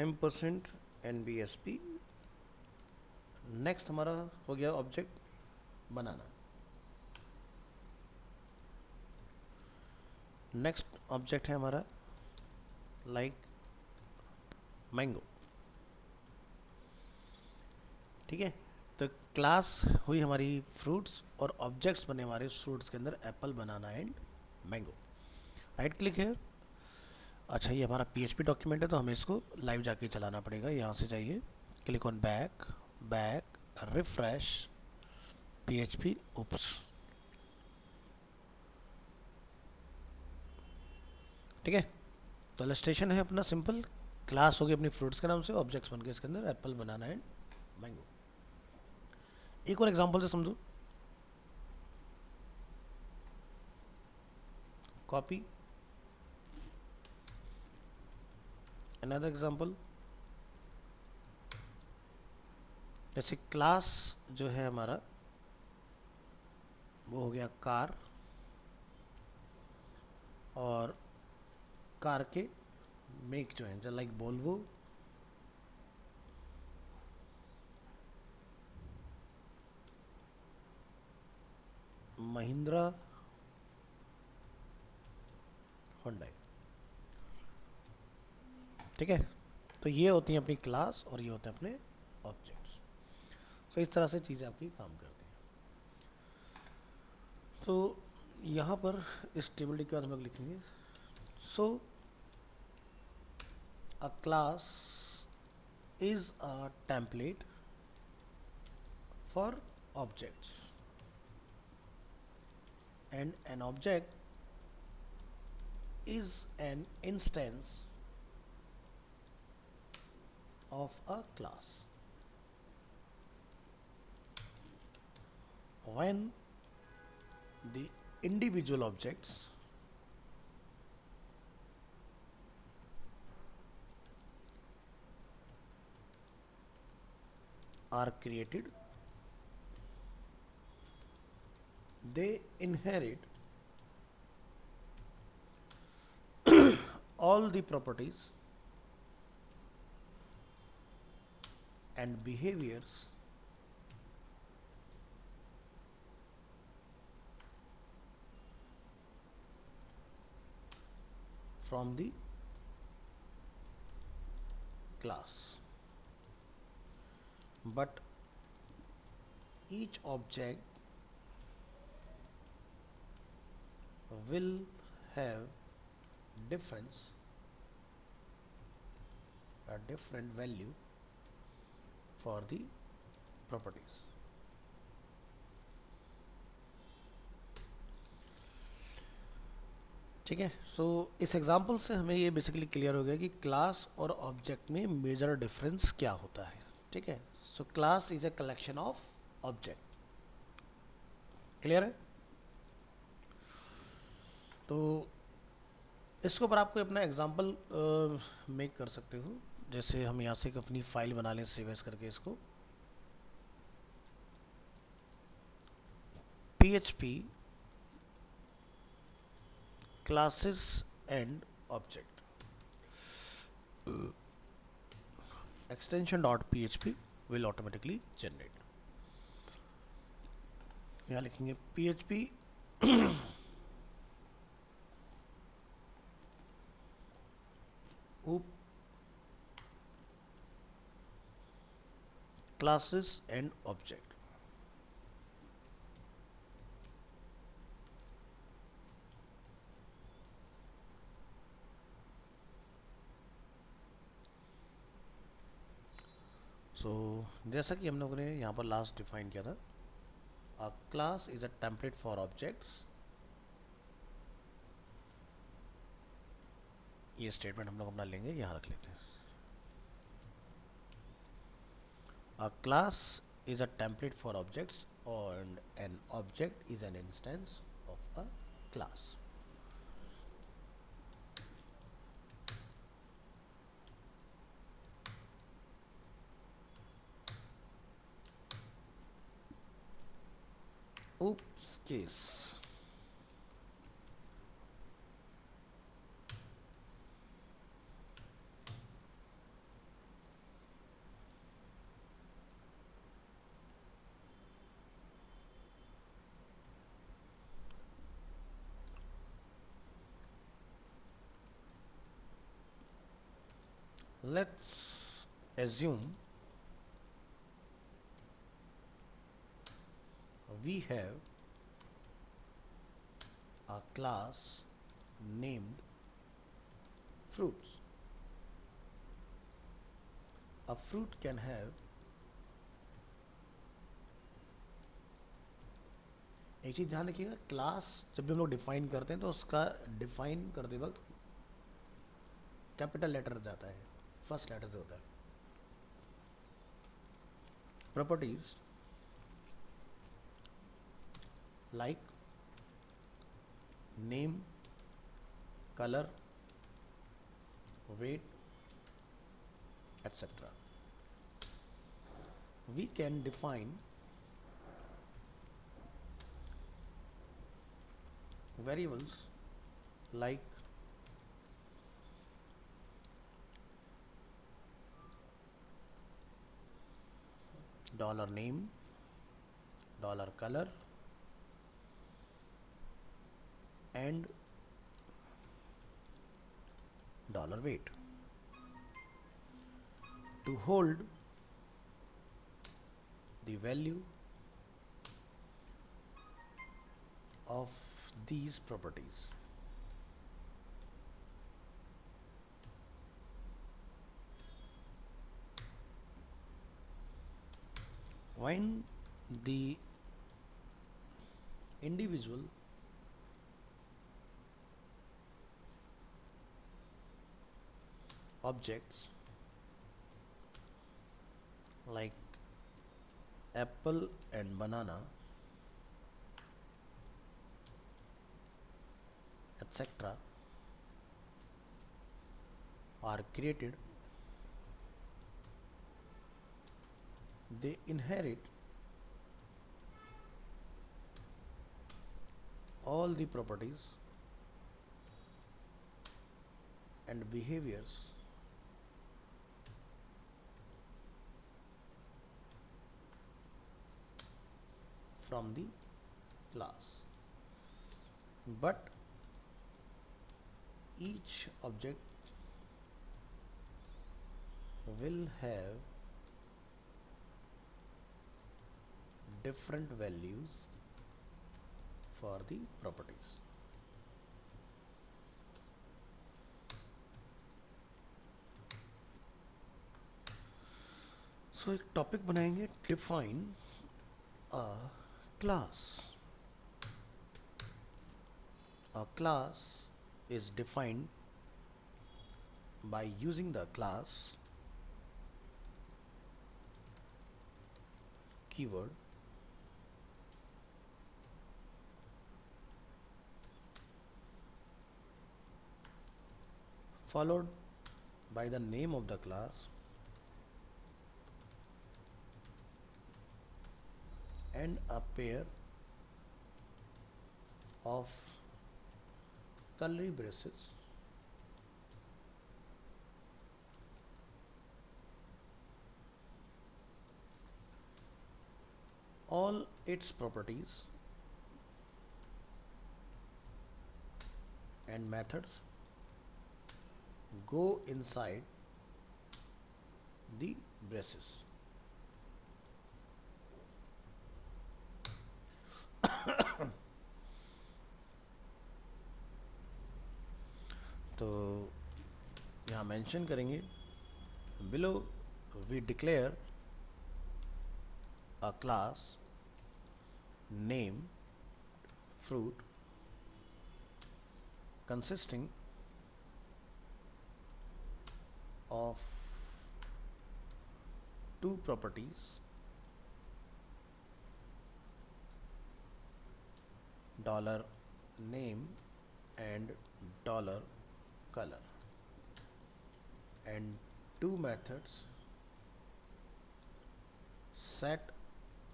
M% NBSP. नेक्स्ट हमारा हो गया ऑब्जेक्ट बनाना. नेक्स्ट ऑब्जेक्ट है हमारा लाइक मैंगो. ठीक है, तो क्लास हुई हमारी फ्रूट्स और ऑब्जेक्ट्स बने हमारे फ्रूट्स के अंदर Apple, banana and mango. Right click है. अच्छा, ये हमारा PHP डॉक्यूमेंट है तो हमें इसको लाइव जाके चलाना पड़ेगा. यहाँ से जाइए, click on back, refresh PHP. उप्स, ठीक है. तो इलस्ट्रेशन है अपना सिंपल. क्लास होगी अपनी फ्रूट्स के नाम से, ऑब्जेक्ट्स बन के इसके अंदर एप्पल, बनाना एंड मैंगो. एक और एग्जांपल से समझो. Copy another example. जैसे क्लास जो है हमारा वो हो गया कार, और कार के मेक जो है लाइक वोल्वो, महिंद्रा हुंडई। ठीक है, तो ये होती हैं अपनी क्लास और ये होते हैं अपने ऑब्जेक्ट्स। सो इस तरह से चीज़ें आपकी काम करती हैं। तो यहाँ पर इस टेबल के बाद हम लोग लिखेंगे, सो a class is a template for objects and an object is an instance of a class. When the individual objects are created, they inherit all the properties and behaviors from the class. But each object will have difference, a different value for the properties. ठीक है, सो इस एग्जांपल से हमें ये बेसिकली क्लियर हो गया कि क्लास और ऑब्जेक्ट में मेजर डिफरेंस क्या होता है। ठीक है, so class is a collection of object. Clear है? तो इसके ऊपर आप कोई अपना एग्जांपल मेक कर सकते हो। जैसे हम यहाँ से एक अपनी फाइल बना लें सेव एज करके इसको, PHP classes and object, extension .php will automatically generate। यहाँ लिखेंगे PHP classes and object। सो जैसा कि हम लोगों ने यहाँ पर लास्ट डिफाइन किया था, अ class is a template for objects. ये स्टेटमेंट हम लोग अपना लेंगे, यहाँ रख लेते हैं। अ class is a template for objects and an object is an instance of a class। Oops case, let's assume we have a class named fruits। A fruit can have, एक चीज़ ध्यान रखिएगा, क्लास जब भी हम लोग डिफाइन करते हैं तो उसका डिफाइन करते वक्त कैपिटल लेटर जाता है, फर्स्ट लेटर से होता है। Properties like name, colour, weight, etc. We can define variables like $name, $color, and dollar weight. To hold the value of these properties, when the individual objects like apple and banana, etc., are created, they inherit all the properties and behaviors from the class, but each object will have different values for the properties. So एक टॉपिक बनाएंगे, define a class. A class is defined by using the class keyword followed by the name of the class and a pair of curly braces all its properties and methods go inside the braces. तो यहाँ मेंशन करेंगे, below we declare a class name fruit consisting of two properties dollar name and dollar color, and two methods set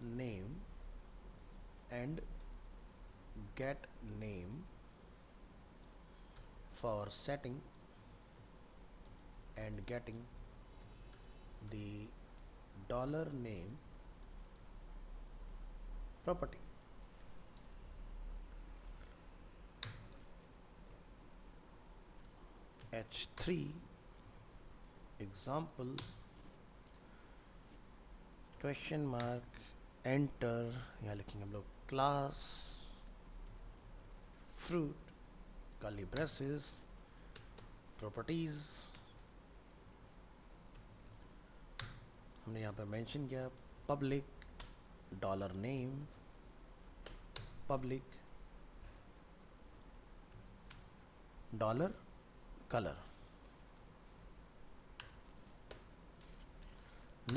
name and get name for setting and getting the dollar name property. H3 example question mark enter, यहाँ लिखेंगे हम लोग class fruit curly braces properties. हमने यहाँ पर मेंशन किया public dollar name, public dollar color.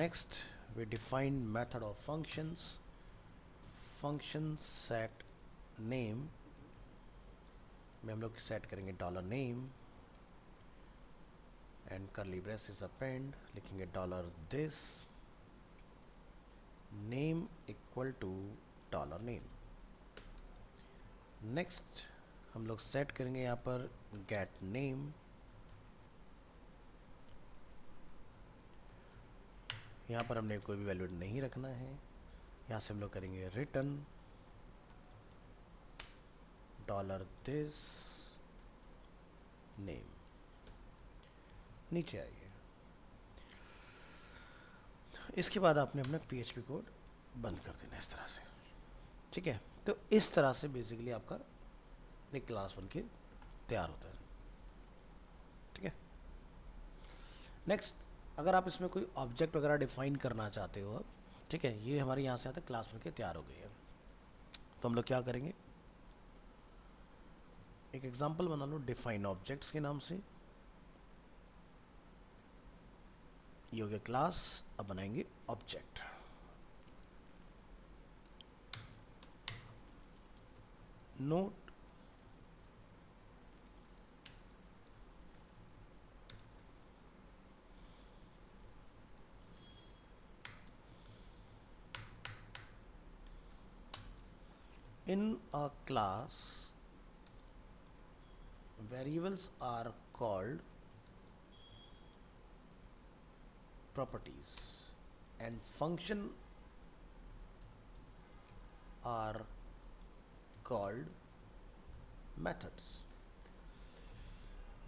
Next we define method of functions. Function set name में हम लोग सेट करेंगे dollar name and curly braces append, लिखेंगे dollar this name equal to dollar name. Next हम लोग सेट करेंगे यहाँ पर गेट नेम, यहाँ पर हमने कोई भी वैल्यू नहीं रखना है. यहाँ से हम लोग करेंगे रिटर्न डॉलर दिस नेम, नीचे आइए। इसके बाद आपने अपना PHP कोड बंद कर देना इस तरह से, ठीक है। तो इस तरह से बेसिकली आपका एक क्लास बन के तैयार होता है, ठीक है। नेक्स्ट, अगर आप इसमें कोई ऑब्जेक्ट वगैरह डिफाइन करना चाहते हो अब, ठीक है, ये हमारे यहाँ से आता है क्लास बन के तैयार हो गई है। तो हम लोग क्या करेंगे, एक एग्जांपल बना लो डिफाइन ऑब्जेक्ट्स के नाम से। ये हो गया क्लास, अब बनाएंगे object. Note, in a class variables are called properties and function are called methods।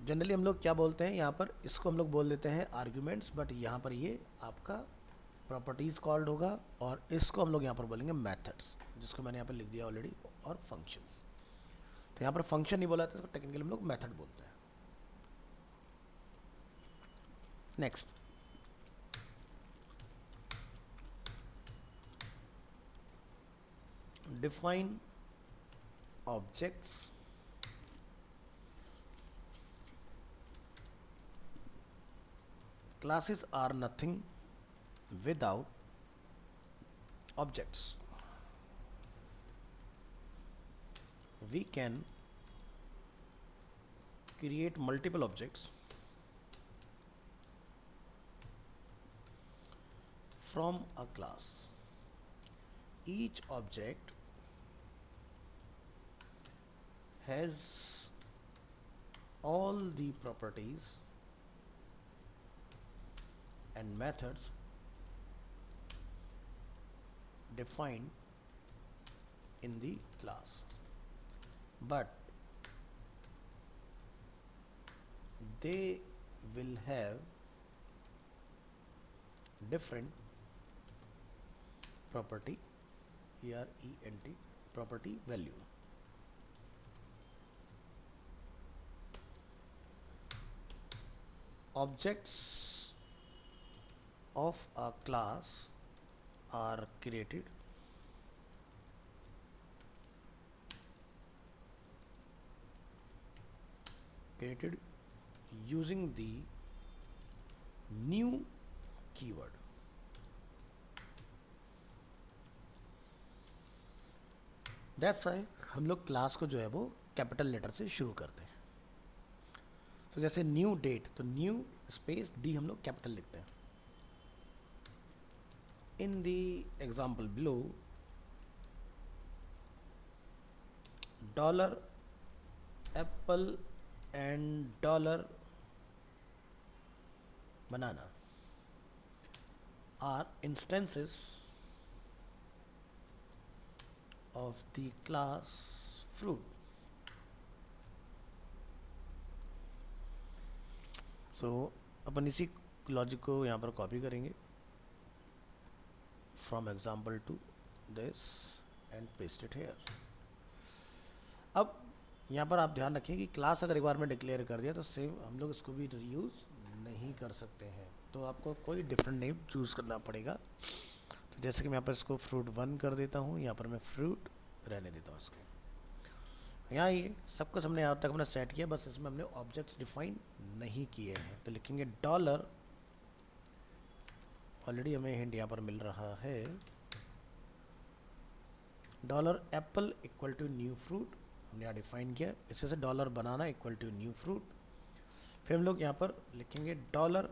Generally हम लोग क्या बोलते हैं यहाँ पर, इसको हम लोग बोल देते हैं आर्ग्यूमेंट्स, बट यहाँ पर ये आपका प्रॉपर्टीज कॉल्ड होगा, और इसको हम लोग यहाँ पर बोलेंगे मेथड्स, जिसको मैंने यहाँ पर लिख दिया ऑलरेडी, और फंक्शंस। तो यहाँ पर फंक्शन नहीं बोला था, इसको टेक्निकली हम लोग मेथड बोलते हैं। Next, define objects classes are nothing without objects। We can create multiple objects from a class। Each object has all the properties and methods defined in the class, but they will have different property, PRENT, property value। Objects of a class are created using the new keyword। That's why हम लोग क्लास को जो है वो कैपिटल लेटर से शुरू करते हैं। तो जैसे न्यू डेट, तो न्यू स्पेस डी हम लोग कैपिटल लिखते हैं। In the example below, dollar apple and dollar banana are instances of the class fruit। So अपन इसी लॉजिक को यहाँ पर कॉपी करेंगे from example to this and paste it here। अब यहाँ पर आप ध्यान रखें कि क्लास अगर एक बार में डिक्लेयर कर दिया तो सेम हम लोग इसको भी रीयूज़ नहीं कर सकते हैं, तो आपको कोई डिफरेंट नेम चूज़ करना पड़ेगा। तो जैसे कि मैं यहाँ पर इसको fruit 1 कर देता हूँ, यहाँ पर मैं fruit रहने देता हूँ इसके। यहाँ ये सब कुछ हमने यहाँ तक अपना सेट किया, बस इसमें हमने ऑब्जेक्ट्स डिफाइन नहीं किए हैं। तो लिखेंगे डॉलर, ऑलरेडी हमें हिंट यहाँ पर मिल रहा है, dollar apple equal to new fruit हमने यहाँ डिफाइन किया। इससे dollar banana equal to new fruit. फिर हम लोग यहाँ पर लिखेंगे dollar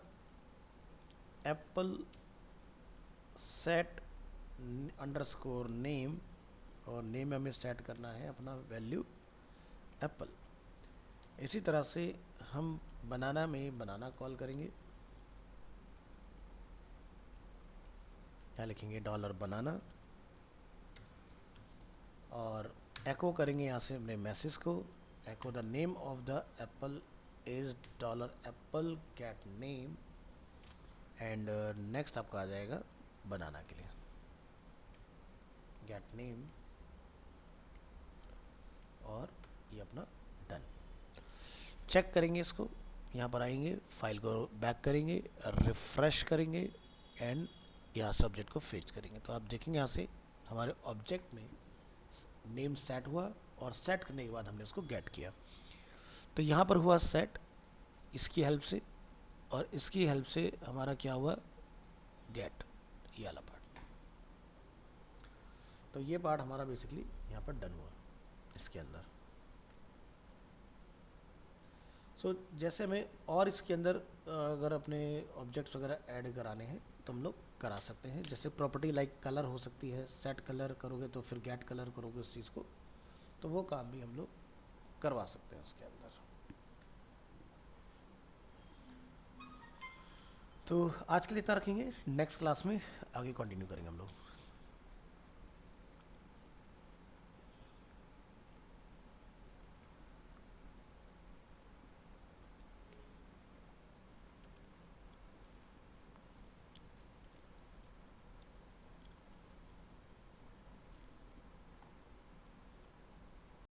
apple set underscore name, और नेम हमें सेट करना है अपना वैल्यू एप्पल। इसी तरह से हम बनाना में बनाना कॉल करेंगे, क्या लिखेंगे डॉलर बनाना, और एको करेंगे यहाँ से अपने मैसेज को, echo the name of the apple is $apple cat name, and next आपका आ जाएगा बनाना के लिए गेट नेम, और ये अपना डन। चेक करेंगे इसको, यहाँ पर आएंगे, फाइल को बैक करेंगे, रिफ्रेश करेंगे एंड यहाँ सब्जेक्ट को फेच करेंगे। तो आप देखेंगे यहाँ से हमारे ऑब्जेक्ट में नेम सेट हुआ, और सेट करने के बाद हमने इसको गेट किया। तो यहाँ पर हुआ सेट इसकी हेल्प से, और इसकी हेल्प से हमारा क्या हुआ गेट, ये वाला पार्ट। तो ये पार्ट हमारा बेसिकली यहाँ पर डन हुआ इसके अंदर। सो जैसे हमें और इसके अंदर अगर अपने ऑब्जेक्ट्स वगैरह ऐड कराने हैं तो हम लोग करा सकते हैं। जैसे प्रॉपर्टी लाइक कलर हो सकती है, सेट कलर करोगे तो फिर गेट कलर करोगे उस चीज़ को, तो वो काम भी हम लोग करवा सकते हैं उसके अंदर। तो आज के लिए इतना रखेंगे, नेक्स्ट क्लास में आगे कंटिन्यू करेंगे हम लोग।